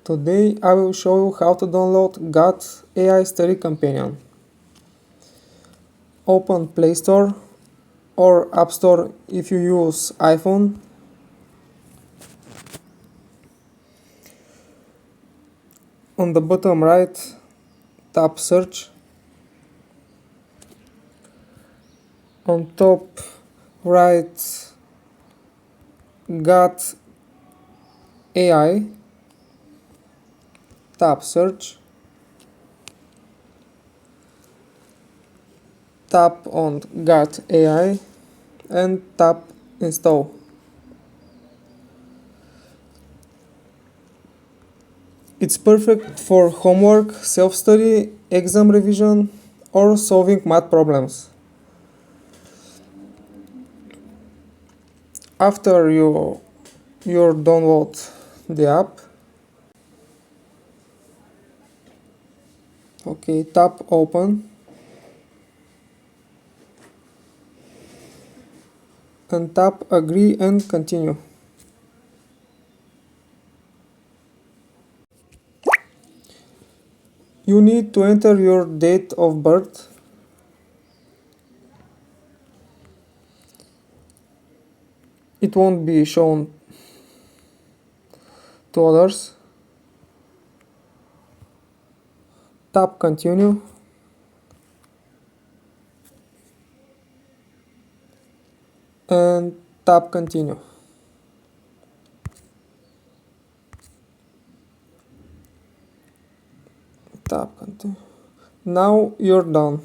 Today I will show you how to download Gauth AI Study Companion. Open Play Store or App Store if you use iPhone. On the bottom right, tap Search. On top right, Gauth AI. Tap Search. Tap on Gauth AI and tap Install. It's perfect for homework, self-study, exam revision, or solving math problems. After you download the app, tap Open and tap Agree and Continue. You need to enter your date of birth. It won't be shown to others. Tap Continue. And tap Continue. Tap Continue. Now you're done.